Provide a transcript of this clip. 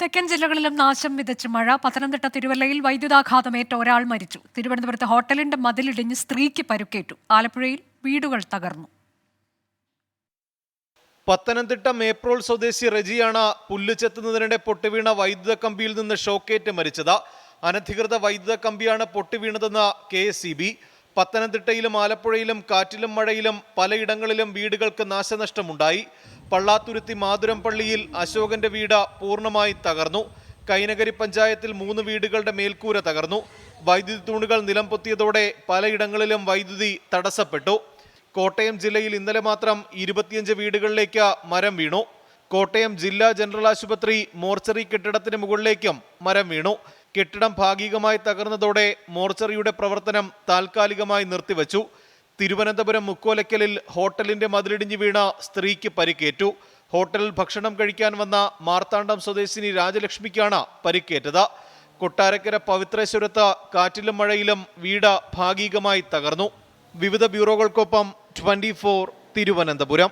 തെക്കൻ ജില്ലകളിലും നാശം വിതച്ച് മഴ. പത്തനംതിട്ട തിരുവല്ലയിൽ വൈദ്യുതാഘാതമേറ്റ ഒരാൾ മരിച്ചു. തിരുവനന്തപുരത്ത് ഹോട്ടലിന്റെ മതിലിടിഞ്ഞ് സ്ത്രീക്ക് പരുക്കേറ്റു. ആലപ്പുഴയിൽ വീടുകൾ തകർന്നു. പത്തനംതിട്ട മേപ്രോൾ സ്വദേശി റെജിയാണ് പുല്ല് ചെത്തുന്നതിനിടെ പൊട്ടിവീണ വൈദ്യുത കമ്പിയിൽ നിന്ന് ഷോക്കേറ്റ് മരിച്ചത്. അനധികൃത വൈദ്യുത കമ്പിയാണ് പൊട്ടിവീണതെന്ന് KSEB. പത്തനംതിട്ടയിലും ആലപ്പുഴയിലും കാറ്റിലും മഴയിലും പലയിടങ്ങളിലും വീടുകൾക്ക് നാശനഷ്ടമുണ്ടായി. പള്ളാത്തുരുത്തി മാതുരം പള്ളിയിൽ അശോകന്റെ വീട് പൂർണ്ണമായി തകർന്നു. കൈനകരി പഞ്ചായത്തിൽ 3 വീടുകളുടെ മേൽക്കൂര തകർന്നു. വൈദ്യുതി തൂണുകൾ നിലം പൊത്തിയതോടെ പലയിടങ്ങളിലും വൈദ്യുതി തടസ്സപ്പെട്ടു. കോട്ടയം ജില്ലയിൽ ഇന്നലെ മാത്രം 25 വീടുകളിലേക്ക് മരം വീണു. കോട്ടയം ജില്ലാ ജനറൽ ആശുപത്രി മോർച്ചറി കെട്ടിടത്തിന് മുകളിലേക്കും മരം വീണു. കെട്ടിടം ഭാഗികമായി തകർന്നതോടെ മോർച്ചറിയുടെ പ്രവർത്തനം താൽക്കാലികമായി നിർത്തിവച്ചു. തിരുവനന്തപുരം മുക്കോലക്കലിൽ ഹോട്ടലിന്റെ മതിലിടിഞ്ഞ് വീണ സ്ത്രീക്ക് പരിക്കേറ്റു. ഹോട്ടലിൽ ഭക്ഷണം കഴിക്കാൻ വന്ന മാർത്താണ്ഡം സ്വദേശിനി രാജലക്ഷ്മിക്കാണ് പരിക്കേറ്റത്. കൊട്ടാരക്കര പവിത്രേശ്വരത്ത് കാറ്റിലും മഴയിലും വീട് ഭാഗികമായി തകർന്നു. വിവിധ ബ്യൂറോകൾക്കൊപ്പം 24 തിരുവനന്തപുരം.